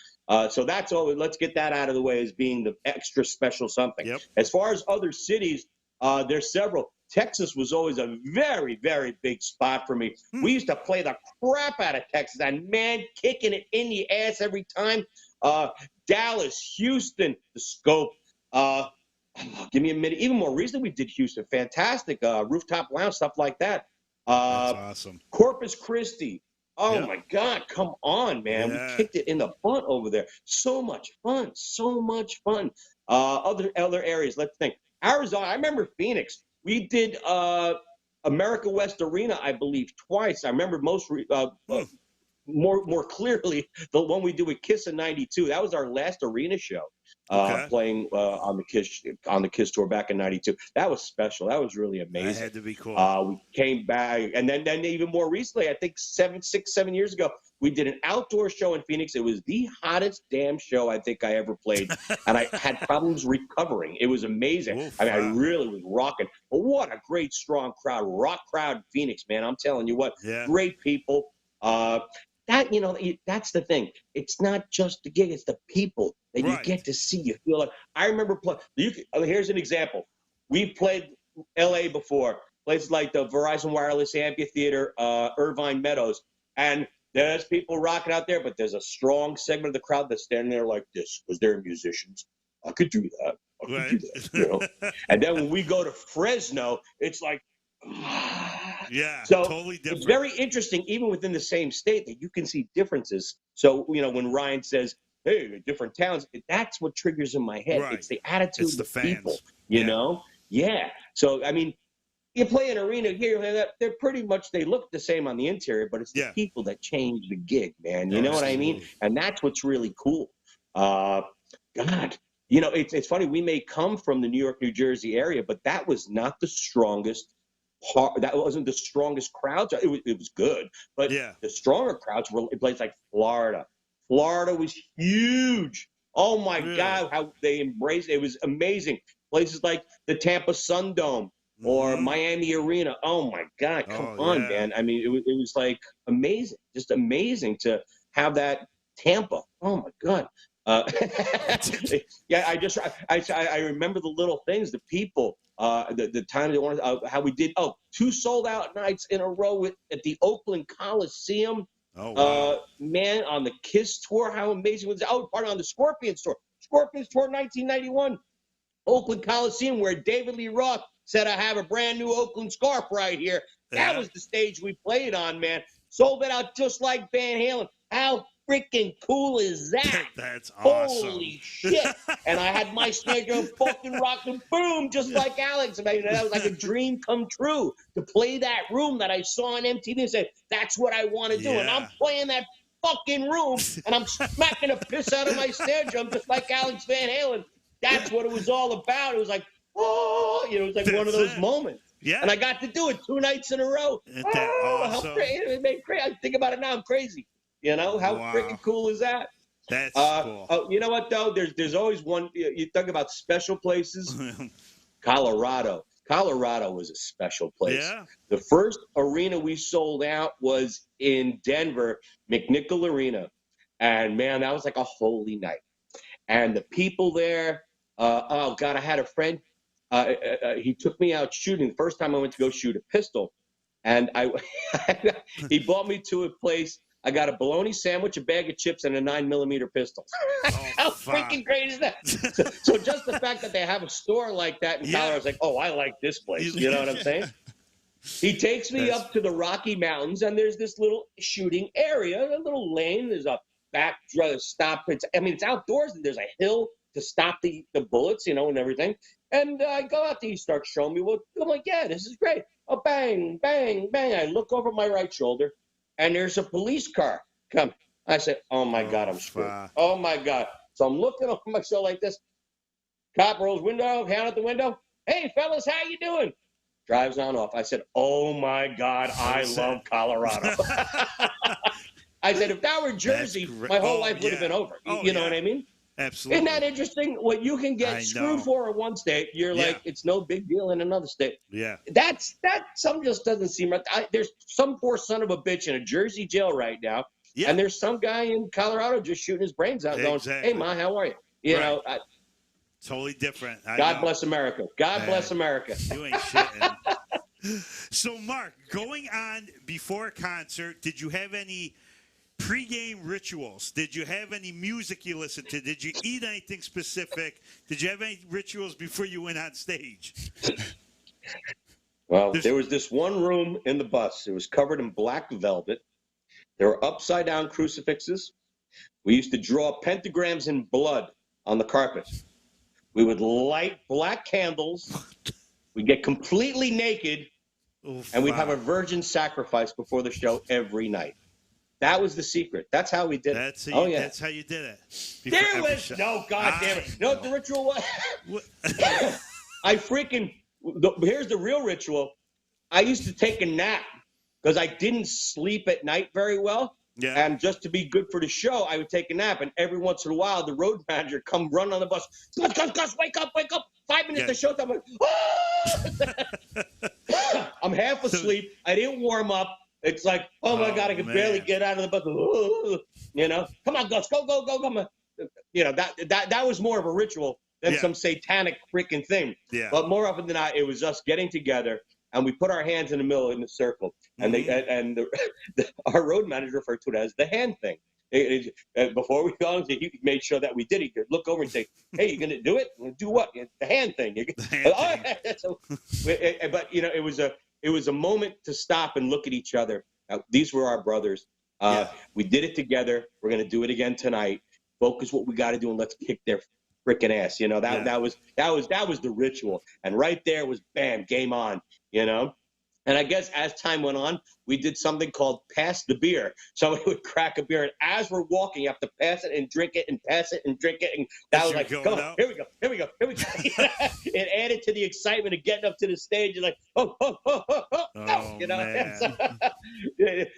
So that's all. Let's get that out of the way as being the extra special something. Yep. As far as other cities, there's several. Texas was always a very, very big spot for me. We used to play the crap out of Texas, and man, kicking it in the ass every time. Dallas, Houston, the Scope. Give me a minute. Even more recently, we did Houston. Fantastic. Rooftop lounge, stuff like that. That's awesome. Corpus Christi. Oh, my God. Come on, man. Yeah. We kicked it in the butt over there. So much fun. So much fun. Other areas. Let's think. Arizona. I remember Phoenix. We did America West Arena, I believe, twice. I remember more clearly the one we did with Kiss in '92. That was our last arena show, playing on the Kiss tour back in '92. That was special. That was really amazing. That had to be cool. We came back, and then even more recently, I think 7 years ago, we did an outdoor show in Phoenix. It was the hottest damn show I think I ever played, and I had problems recovering. It was amazing. Oof, I really was rocking. But what a great, strong crowd, rock crowd in Phoenix, man. I'm telling you what, great people. That's the thing. It's not just the gig; it's the people that you get to see. You feel like I remember playing. Here's an example. We've played L.A. before, places like the Verizon Wireless Amphitheater, Irvine Meadows, and there's people rocking out there, but there's a strong segment of the crowd that's standing there like this because they're musicians. I could do that. I could do that. And then when we go to Fresno, it's like. Yeah, so totally different. It's very interesting, even within the same state, that you can see differences. So, when Ryan says, hey, different towns, that's what triggers in my head. Right. It's the attitude it's of the people, fans. you know? Yeah. So, I mean, you play an arena here, they're pretty much, they look the same on the interior, but it's the Yeah. people that change the gig, man. You know what I mean? Absolutely. And that's what's really cool. God, you know, it's funny. We may come from the New York, New Jersey area, but that was not the strongest part. That wasn't the strongest crowds. It was good, but Yeah. the stronger crowds were in places like Florida. Florida was huge. Oh my Really? God, how they embraced it. It was amazing. Places like the Tampa Sun Dome or Mhm. Miami Arena. Oh my God, come Oh, on, yeah. man. I mean, it was like amazing, just amazing to have that Tampa. Oh my God. Yeah, I remember the little things, the people, the time they wanted, how we did. Oh, 2 sold out nights in a row at the Oakland Coliseum. Oh, wow. Man, on the Kiss tour, how amazing was that? Oh, pardon, on the Scorpions tour. Scorpions tour 1991. Oakland Coliseum, where David Lee Roth said, I have a brand new Oakland scarf right here. That Yeah. was the stage we played on, man. Sold it out just like Van Halen. How freaking cool is that? That's awesome. Holy shit. And I had my snare drum fucking rocking boom, just like Alex. I mean, that was like a dream come true to play that room that I saw on MTV and say, that's what I want to do. And I'm Yeah. playing that fucking room and I'm smacking the piss out of my snare drum just like Alex Van Halen. That's what it was all about. It was like, oh, you know, it was like one of those moments. Yeah. And I got to do it 2 nights in a row. Isn't that awesome? How crazy. It made crazy. I think about it now, I'm crazy. You know, how Wow. freaking cool is that? That's cool. Oh, you know what, though? There's always one. You talk about special places. Colorado. Colorado was a special place. Yeah. The first arena we sold out was in Denver, McNichol Arena. And, man, that was like a holy night. And the people there, oh, God, I had a friend. He took me out shooting. The first time I went to go shoot a pistol. And he brought me to a place. I got a bologna sandwich, a bag of chips, and a 9mm pistol. How freaking great is that? So just the fact that they have a store like that in Colorado, I was like, oh, I like this place. You know what I'm saying? He takes me up to the Rocky Mountains, and there's this little shooting area, a little lane. There's a back stop. It's outdoors, and there's a hill to stop the bullets, you know, and everything. And I go out there, he starts showing me what. I'm like, yeah, this is great. Oh, bang, bang, bang. I look over my right shoulder, and there's a police car coming. I said, oh, my God, I'm screwed. Oh, my God. So I'm looking over my shoulder like this. Cop rolls window, hand out the window. Hey, fellas, how you doing? Drives on off. I said, oh, my God, I love Colorado. I said, if that were Jersey, my whole life would have been over. You know what I mean? Absolutely. Isn't that interesting? What you can get screwed for in one state, you're like, it's no big deal in another state. Yeah. That some just doesn't seem right. There's some poor son of a bitch in a Jersey jail right now, and there's some guy in Colorado just shooting his brains out, going, "Hey, Ma, how are you?" You know, totally different. God bless America. God bless America. You ain't shitting. So, Mark, going on before a concert, did you have any pre-game rituals? Did you have any music you listened to? Did you eat anything specific? Did you have any rituals before you went on stage? Well, there was this one room in the bus. It was covered in black velvet. There were upside-down crucifixes. We used to draw pentagrams in blood on the carpet. We would light black candles. We'd get completely naked, and we'd have a virgin sacrifice before the show every night. That was the secret. That's how we did it. That's how you did it. There was no goddamn it. You know what the ritual was? Here's the real ritual. I used to take a nap because I didn't sleep at night very well. Yeah. And just to be good for the show, I would take a nap. And every once in a while, the road manager come run on the bus. Gus, wake up. 5 minutes to showtime. I'm like, ah! I'm half asleep. I didn't warm up. It's like, oh my God, I can barely get out of the bus. You know, come on, Gus, go, come on. You know, that was more of a ritual than some satanic freaking thing. Yeah. But more often than not, it was us getting together, and we put our hands in the middle in the circle, and our road manager referred to it as the hand thing. Before we go, he made sure that we did it. He could look over and say, "Hey, you gonna do it? Do what? The hand thing." But you know, it was a moment to stop and look at each other. These were our brothers. We did it together. We're gonna do it again tonight. Focus what we got to do, and let's kick their freaking ass. You know, that was the ritual. And right there was bam, game on. you know? And I guess as time went on, we did something called pass the beer. Somebody would crack a beer, and as we're walking, you have to pass it and drink it and pass it and drink it. And that was like, come on, here we go, here we go, here we go. It added to the excitement of getting up to the stage. You're like, oh, you know. Man.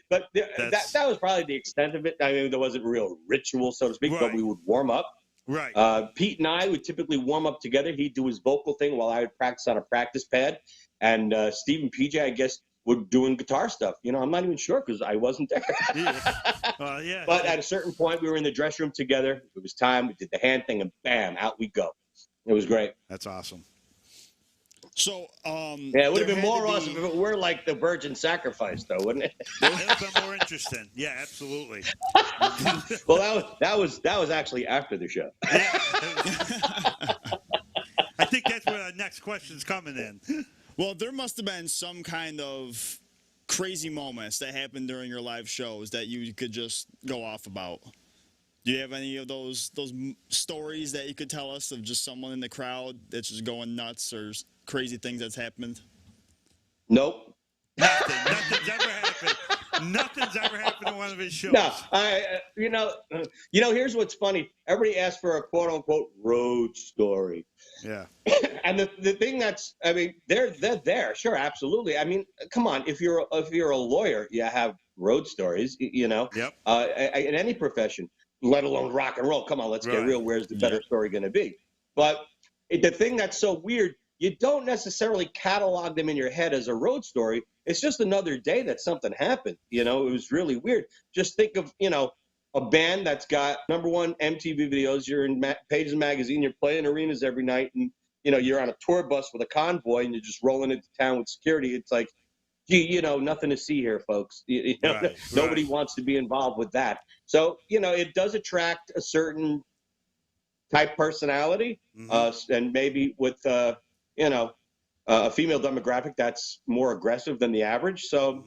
But that was probably the extent of it. I mean, there wasn't real ritual, so to speak, but Right. we would warm up. Right. Pete and I would typically warm up together. He'd do his vocal thing while I would practice on a practice pad. And Steve and PJ, I guess, were doing guitar stuff. You know, I'm not even sure because I wasn't there. Yeah. But at a certain point, we were in the dressing room together. It was time. We did the hand thing, and bam, out we go. It was great. That's awesome. So, yeah, it would have been more awesome if it were like the virgin sacrifice, though, wouldn't it? That would have been more interesting. Yeah, absolutely. Well, that was actually after the show. Yeah. I think that's where our next question's coming in. Well, there must have been some kind of crazy moments that happened during your live shows that you could just go off about. Do you have any of those stories that you could tell us of just someone in the crowd that's just going nuts or crazy things that's happened? Nope. Nothing's ever happened. Nothing's ever happened in one of his shows. No, you know, here's what's funny. Everybody asks for a quote unquote road story. Yeah. And the thing that's, I mean, they're there. Sure, absolutely. I mean, come on. If you're a lawyer, you have road stories, you know, Yep. In any profession, let alone rock and roll. Come on, let's get real. Where's the better story going to be? But the thing that's so weird, you don't necessarily catalog them in your head as a road story. It's just another day that something happened. You know, it was really weird. Just think of, you know, a band that's got #1 MTV videos. You're in Pages Magazine. You're playing arenas every night. And, you know, you're on a tour bus with a convoy and you're just rolling into town with security. It's like, gee, you know, nothing to see here, folks. You know, nobody wants to be involved with that. So, you know, it does attract a certain type personality, and maybe with, you know, a female demographic that's more aggressive than the average. So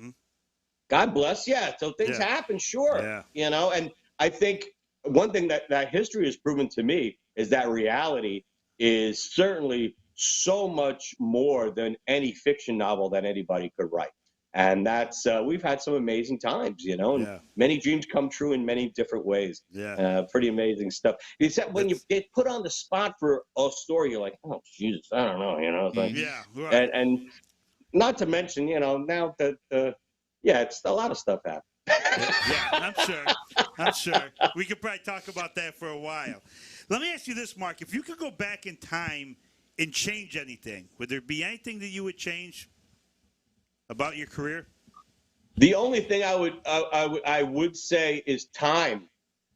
God bless. Yeah. So things happen. Sure. Yeah. You know, and I think one thing that history has proven to me is that reality is certainly so much more than any fiction novel that anybody could write. And that's, we've had some amazing times, you know, and many dreams come true in many different ways. Yeah. Pretty amazing stuff. Except when you get put on the spot for a story, you're like, oh, Jesus, I don't know, you know. It's like, Yeah. Right. and not to mention, you know, now that, it's a lot of stuff happens. Yeah, I'm sure. We could probably talk about that for a while. Let me ask you this, Mark. If you could go back in time and change anything, would there be anything that you would change about your career? The only thing I would say is timing.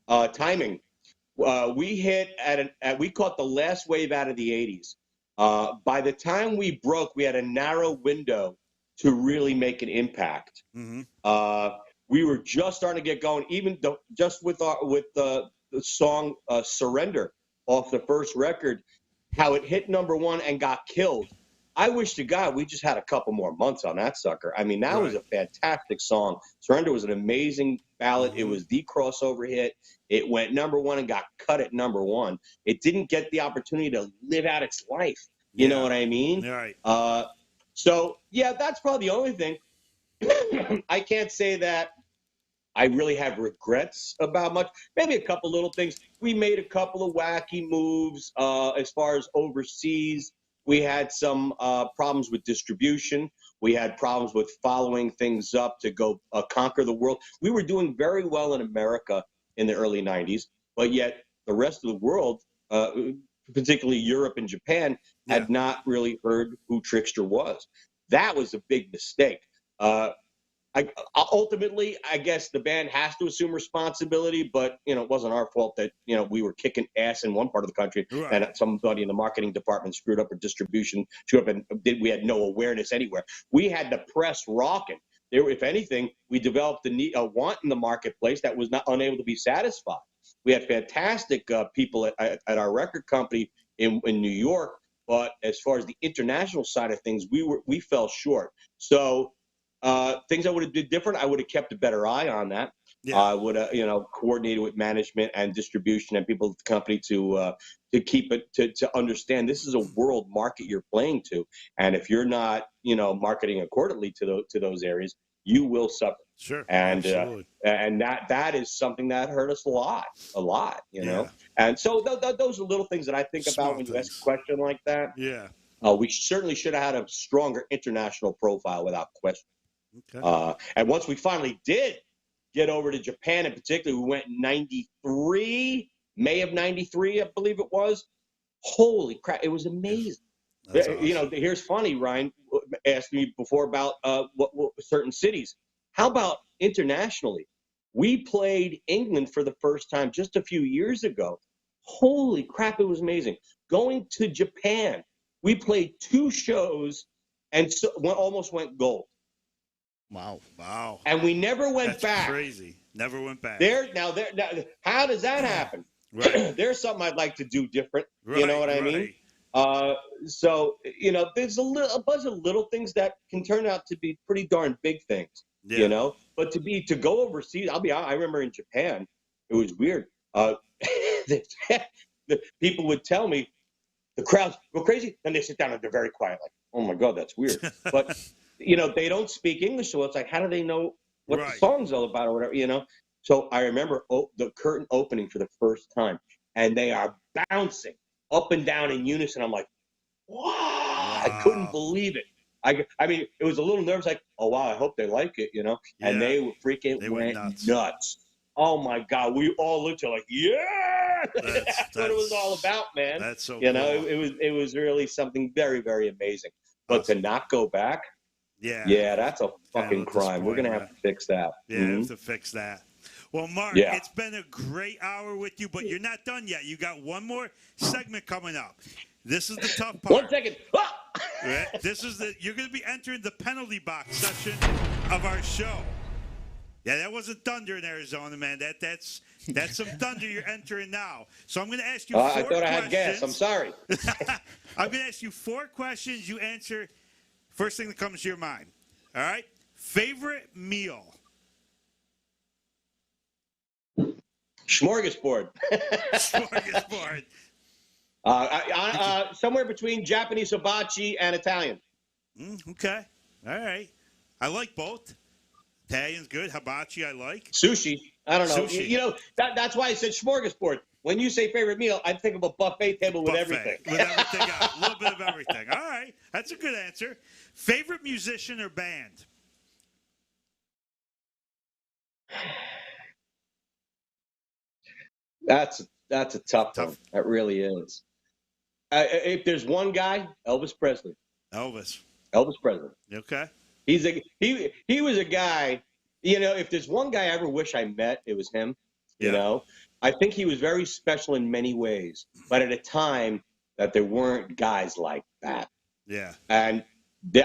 We hit we caught the last wave out of the 80s. By the time we broke, we had a narrow window to really make an impact. We were just starting to get going, even just with the song "Surrender" off the first record, how it hit #1 and got killed. I wish to God we just had a couple more months on that sucker. I mean, that was a fantastic song. Surrender was an amazing ballad. It was the crossover hit. It went #1 and got cut at #1. It didn't get the opportunity to live out its life. You know what I mean? Right. So, yeah, that's probably the only thing. I can't say that I really have regrets about much. Maybe a couple little things. We made a couple of wacky moves as far as overseas. We had some problems with distribution. We had problems with following things up to go conquer the world. We were doing very well in America in the early 90s, but yet the rest of the world, particularly Europe and Japan, had not really heard who Trixter was. That was a big mistake. Ultimately, I guess the band has to assume responsibility, but, you know, it wasn't our fault that, you know, we were kicking ass in one part of the country and somebody in the marketing department screwed up our distribution, and we had no awareness anywhere. We had the press rocking. If anything, we developed a want in the marketplace that was unable to be satisfied. We had fantastic people at our record company in New York, but as far as the international side of things, we fell short. So things I would have did different. I would have kept a better eye on that. Yeah. I would have, coordinated with management and distribution and people at the company to keep it to understand this is a world market you're playing to, and if you're not, marketing accordingly to those areas, you will suffer. Sure. And Absolutely. and that is something that hurt us a lot, Yeah. And so those are little things that I think Small about when you ask things. a question like that. Yeah. We certainly should have had a stronger international profile without question. Okay. And once we finally did get over to Japan in particular, we went in 93, May of 93, I believe it was. Holy crap, it was amazing. That's awesome. Here's funny, Ryan asked me before about what certain cities. How about internationally? We played England for the first time just a few years ago. Holy crap, it was amazing. Going to Japan, we played 2 shows and almost went gold. Wow. Wow. And we never went That's back. crazy. Never went back. Now, how does that happen? Right. There's something I'd like to do different. Right, You know what I mean? So there's a bunch of little things that can turn out to be pretty darn big things. Yeah. But to go overseas, I remember in Japan, it was weird. The people would tell me the crowds go crazy, and they sit down and they're very quiet, like, oh my God, that's weird. But they don't speak English, so it's like, how do they know what Right. the song's all about or whatever, So I remember the curtain opening for the first time, and they are bouncing up and down in unison. I'm like, wow. I couldn't believe it. I mean, it was a little nervous, like, oh, wow, I hope they like it, And Yeah. they were They went nuts. Oh, my God. We all looked at like, yeah. That's what it was all about, man. That's so cool. cool. It was really something very, very amazing. But Awesome. to not go back, Yeah. that's a fucking crime. We're going to have to fix that. Yeah, Mhm. have to fix that. Well, Mark, Yeah. it's been a great hour with you, but you're not done yet. You got one more segment coming up. This is the tough part. 1 second. Ah! Right? You're going to be entering the penalty box section of our show. Yeah, that wasn't thunder in Arizona, man. That's some thunder you're entering now. So I'm going to ask you 4 I thought questions. I had gas. I'm sorry. I'm going to ask you 4 questions. You answer first thing that comes to your mind. All right? Favorite meal? Smorgasbord. Smorgasbord. Somewhere between Japanese hibachi and Italian. Okay. All right. I like both. Italian's good. Hibachi I like. Sushi. I don't know. Sushi. That's why I said smorgasbord. When you say favorite meal, I think of a buffet table with everything. With everything on it. A little bit of everything. All right. That's a good answer. Favorite musician or band? That's a tough one. That really is. If there's one guy, Elvis Presley. Elvis. Elvis Presley. Okay. He was a guy. If there's one guy I ever wish I met, it was him. Yeah. I think he was very special in many ways, but at a time that there weren't guys like that. Yeah. And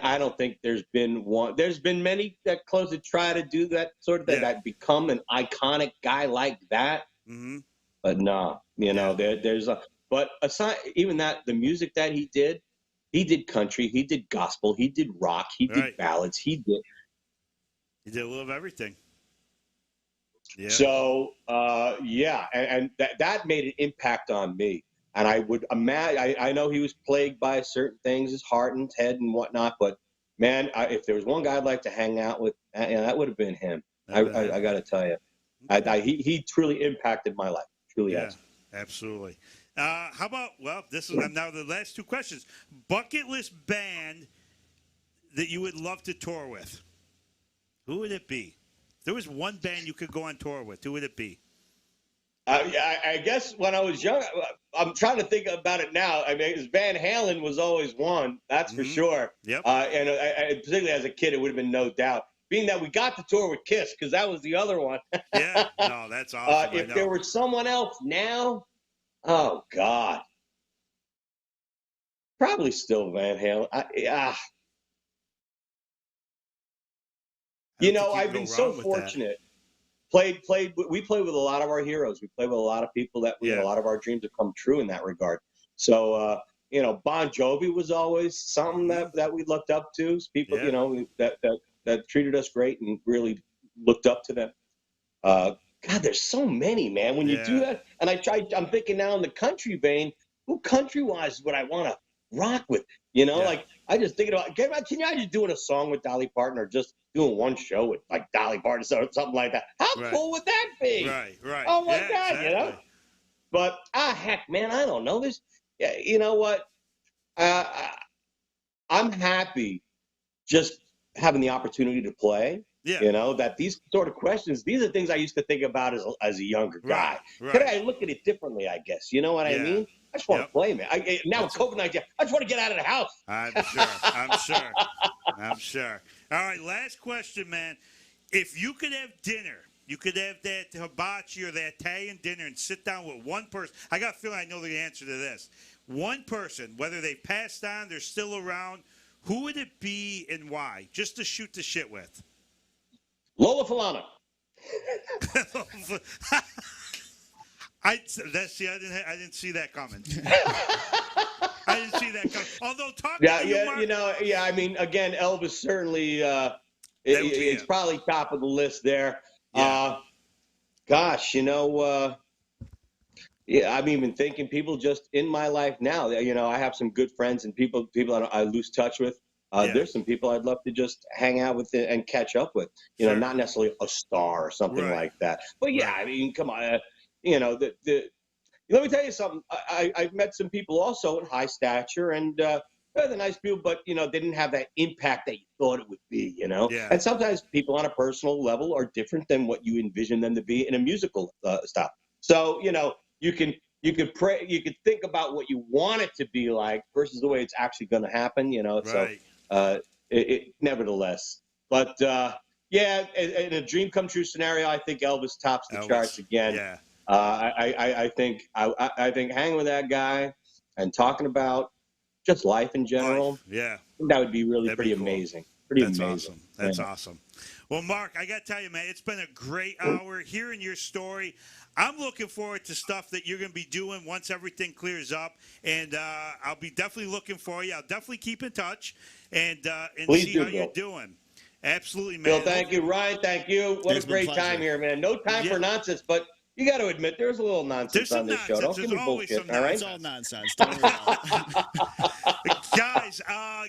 I don't think there's been one. There's been many that close to try to do that sort of thing, that become an iconic guy like that. Mm-hmm. But no, there's a. But aside, even that, the music that he did country, he did gospel, he did rock, he did ballads, he did a little of everything. Yeah. So, and that made an impact on me. And I would imagine, I know he was plagued by certain things, his heart and head and whatnot, but man, if there was one guy I'd like to hang out with, that would have been him. I got to tell you, he truly impacted my life. Truly has. Absolutely. How about, this is now the last 2 questions. Bucket list band that you would love to tour with. Who would it be? If there was one band you could go on tour with, who would it be? I guess when I was young, I'm trying to think about it now. I mean, Van Halen was always one, that's for sure. Yep. And particularly as a kid, it would have been no doubt. Being that we got to tour with Kiss, because that was the other one. Yeah, no, that's awesome. If there were someone else now, oh, God. Probably still Van Halen. I've been so fortunate. We played with a lot of our heroes. We played with a lot of people that a lot of our dreams have come true in that regard. So, Bon Jovi was always something that we looked up to. People, that that treated us great and really looked up to them. God, there's so many, man. When you do that, and I'm thinking now in the country vein, who country-wise would I want to rock with? You know, like I just thinking about, can you imagine doing a song with Dolly Parton or just doing one show with like Dolly Parton or something like that? How cool would that be? Right. Oh my God, exactly. you know. But heck, man, I don't know this. Yeah, you know what? I'm happy just having the opportunity to play. Yeah. You know, that these sort of questions, these are things I used to think about as a younger guy. Right. Today, I look at it differently, I guess. You know what I mean? I just want to play, man. Now with COVID-19, I just want to get out of the house. I'm sure. All right, last question, man. If you could have dinner, you could have that hibachi or that Italian dinner and sit down with one person. I got a feeling I know the answer to this. One person, whether they passed on, they're still around, who would it be and why? Just to shoot the shit with. Lola Falana. I didn't see that coming. I didn't see that coming. Although talking to you, Mark, I mean, again, Elvis certainly. It's probably top of the list there. Yeah. Gosh, I'm even thinking people just in my life now. You know, I have some good friends and people I lose touch with. There's some people I'd love to just hang out with and catch up with. You know, not necessarily a star or something like that. But I mean, come on. Let me tell you something. I've met some people also in high stature and they're nice people, but they didn't have that impact that you thought it would be. You know, and sometimes people on a personal level are different than what you envision them to be in a musical style. So you can think about what you want it to be like versus the way it's actually going to happen. So nevertheless, but in a dream come true scenario, I think Elvis tops the charts again. Yeah. I think hanging with that guy and talking about just life in general. Yeah. That would be really pretty cool. amazing. That's awesome. That's awesome. Well, Mark, I got to tell you, man, it's been a great hour hearing your story. I'm looking forward to stuff that you're going to be doing once everything clears up, and I'll be definitely looking for you. I'll definitely keep in touch and see how you're doing. Absolutely, man. Bill, thank you. Ryan, thank you. What a great time here, man. No time for nonsense, but you got to admit there's a little nonsense on this show. Don't give me bullshit, all right? It's all nonsense. Don't worry about it.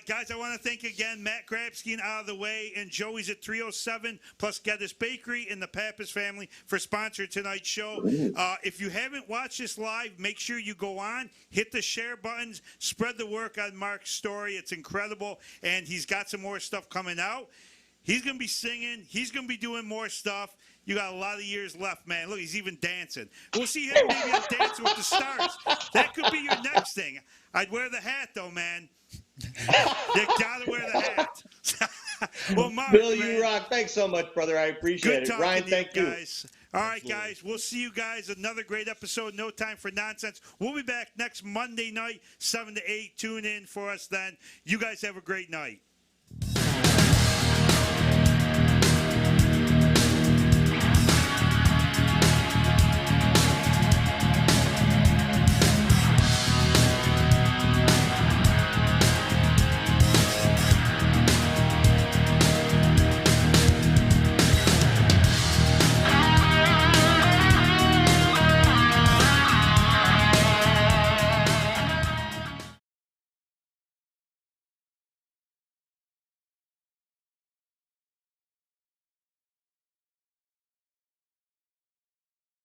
Guys, I want to thank again Matt Grabstein out of the way and Joey's at 307 plus Geddes Bakery and the Pappas family for sponsoring tonight's show. If you haven't watched this live, make sure you go on, hit the share buttons, spread the word on Mark's story. It's incredible, and he's got some more stuff coming out. He's going to be singing. He's going to be doing more stuff. You got a lot of years left, man. Look, he's even dancing. We'll see him maybe on Dancing with the Stars. That could be your next thing. I'd wear the hat, though, man. You got to wear the hat. Well, Mark, Bill, you rock. Thanks so much, brother. I appreciate it. Ryan, thank you. Guys. All right, guys. We'll see you guys. Another great episode. No Time for Nonsense. We'll be back next Monday night, 7 to 8. Tune in for us then. You guys have a great night.